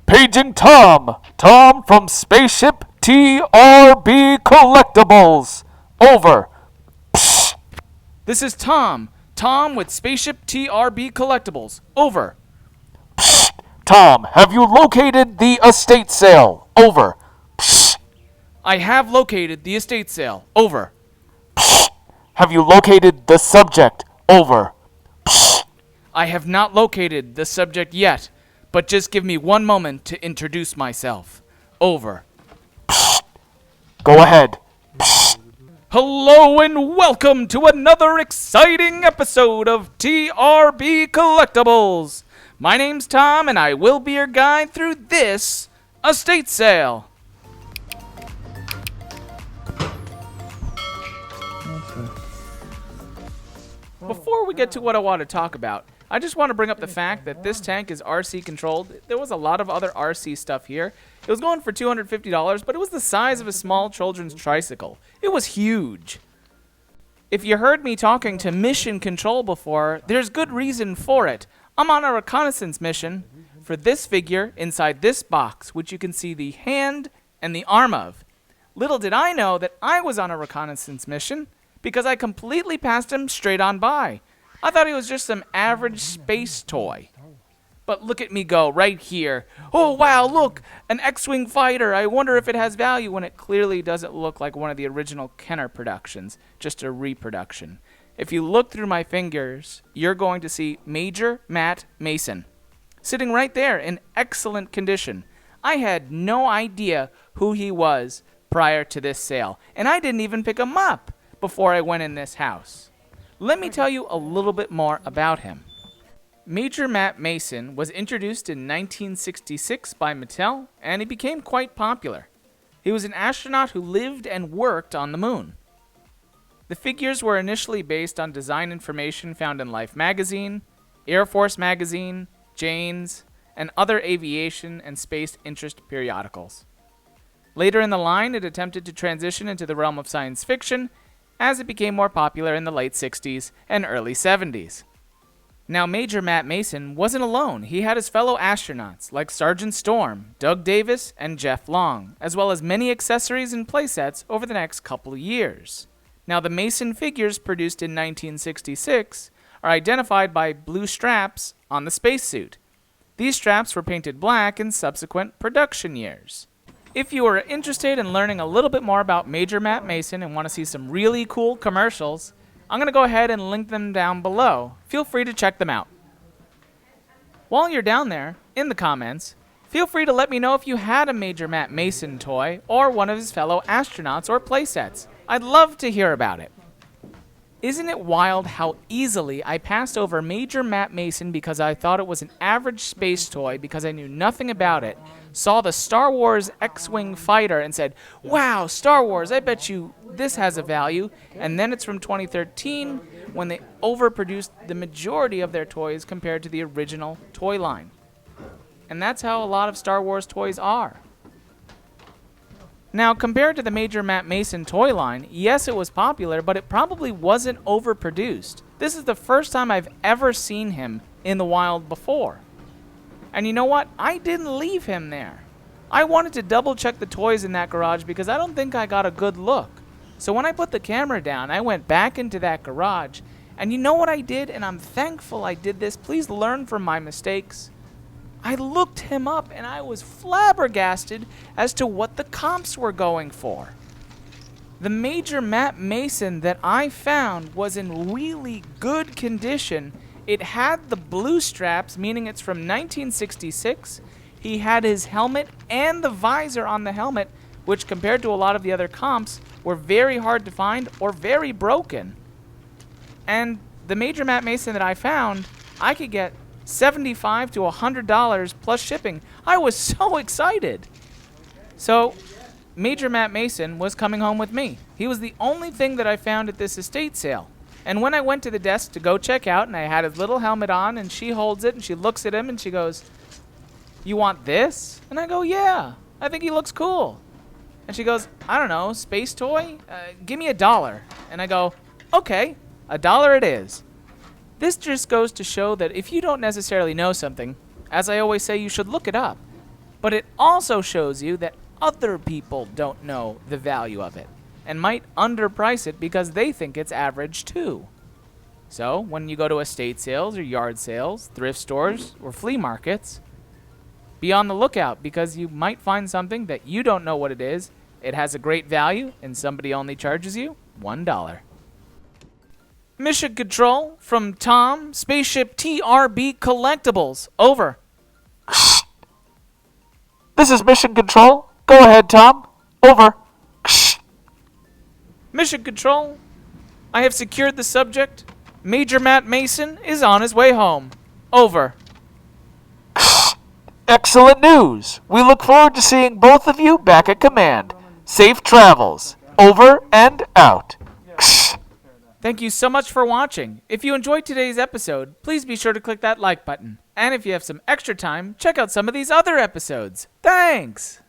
Paging Tom! Tom from Spaceship TRB Collectibles! Over! Psst! This is Tom. Tom with Spaceship TRB Collectibles. Over. Psst! Tom, have you located the estate sale? Over! Psst! I have located the estate sale. Over. Psst! Have you located the subject? Over! Psst! I have not located the subject yet, but just give me one moment to introduce myself. Over. Go ahead. Psst! Hello and welcome to another exciting episode of TRB Collectibles. My name's Tom and I will be your guide through this estate sale. Before we get to what I want to talk about, I just want to bring up the fact that this tank is RC controlled. There was a lot of other RC stuff here. It was going for $250, but it was the size of a small children's tricycle. It was huge. If you heard me talking to Mission Control before, there's good reason for it. I'm on a reconnaissance mission for this figure inside this box, which you can see the hand and the arm of. Little did I know that I was on a reconnaissance mission because I completely passed him straight on by. I thought he was just some average space toy. But look at me go right here. Oh, wow, look, an X-Wing fighter. I wonder if it has value when it clearly doesn't look like one of the original Kenner productions, just a reproduction. If you look through my fingers, you're going to see Major Matt Mason, sitting right there in excellent condition. I had no idea who he was prior to this sale, and I didn't even pick him up before I went in this house. Let me tell you a little bit more about him. Major Matt Mason was introduced in 1966 by Mattel, and he became quite popular. He was an astronaut who lived and worked on the moon. The figures were initially based on design information found in Life magazine, Air Force magazine, Jane's, and other aviation and space interest periodicals. Later in the line, it attempted to transition into the realm of science fiction as it became more popular in the late 60s and early 70s. Now, Major Matt Mason wasn't alone. He had his fellow astronauts like Sergeant Storm, Doug Davis, and Jeff Long, as well as many accessories and playsets over the next couple of years. Now, the Mason figures produced in 1966 are identified by blue straps on the spacesuit. These straps were painted black in subsequent production years. If you are interested in learning a little bit more about Major Matt Mason and want to see some really cool commercials, I'm going to go ahead and link them down below. Feel free to check them out. While you're down there, in the comments, feel free to let me know if you had a Major Matt Mason toy or one of his fellow astronauts or playsets. I'd love to hear about it. Isn't it wild how easily I passed over Major Matt Mason because I thought it was an average space toy because I knew nothing about it, saw the Star Wars X-Wing fighter and said, wow, Star Wars, I bet you this has a value, and then it's from 2013 when they overproduced the majority of their toys compared to the original toy line. And that's how a lot of Star Wars toys are. Now, compared to the Major Matt Mason toy line, yes, it was popular, but it probably wasn't overproduced. This is the first time I've ever seen him in the wild before. And you know what? I didn't leave him there. I wanted to double check the toys in that garage because I don't think I got a good look. So when I put the camera down, I went back into that garage, and you know what I did? And I'm thankful I did this. Please learn from my mistakes. I looked him up and I was flabbergasted as to what the comps were going for. The Major Matt Mason that I found was in really good condition. It had the blue straps, meaning it's from 1966. He had his helmet and the visor on the helmet, which compared to a lot of the other comps were very hard to find or very broken. And the Major Matt Mason that I found, I could get $75 to $100 plus shipping. I was so excited. So, Major Matt Mason was coming home with me. He was the only thing that I found at this estate sale. And when I went to the desk to go check out, and I had his little helmet on, and she holds it, and she looks at him, and she goes, "You want this?" And I go, "Yeah, I think he looks cool." And she goes, "I don't know, space toy? Give me $1. And I go, "Okay, $1 it is." This just goes to show that if you don't necessarily know something, as I always say, you should look it up. but it also shows you that other people don't know the value of it and might underprice it because they think it's average too. So, when you go to estate sales or yard sales, thrift stores, or flea markets, be on the lookout because you might find something that you don't know what it is, it has a great value, and somebody only charges you $1. Mission Control from Tom, Spaceship TRB Collectibles. Over. This is Mission Control. Go ahead, Tom. Over. Mission Control, I have secured the subject. Major Matt Mason is on his way home. Over. Excellent news. We look forward to seeing both of you back at command. Safe travels. Over and out. Thank you so much for watching. If you enjoyed today's episode, please be sure to click that like button. And if you have some extra time, check out some of these other episodes. Thanks!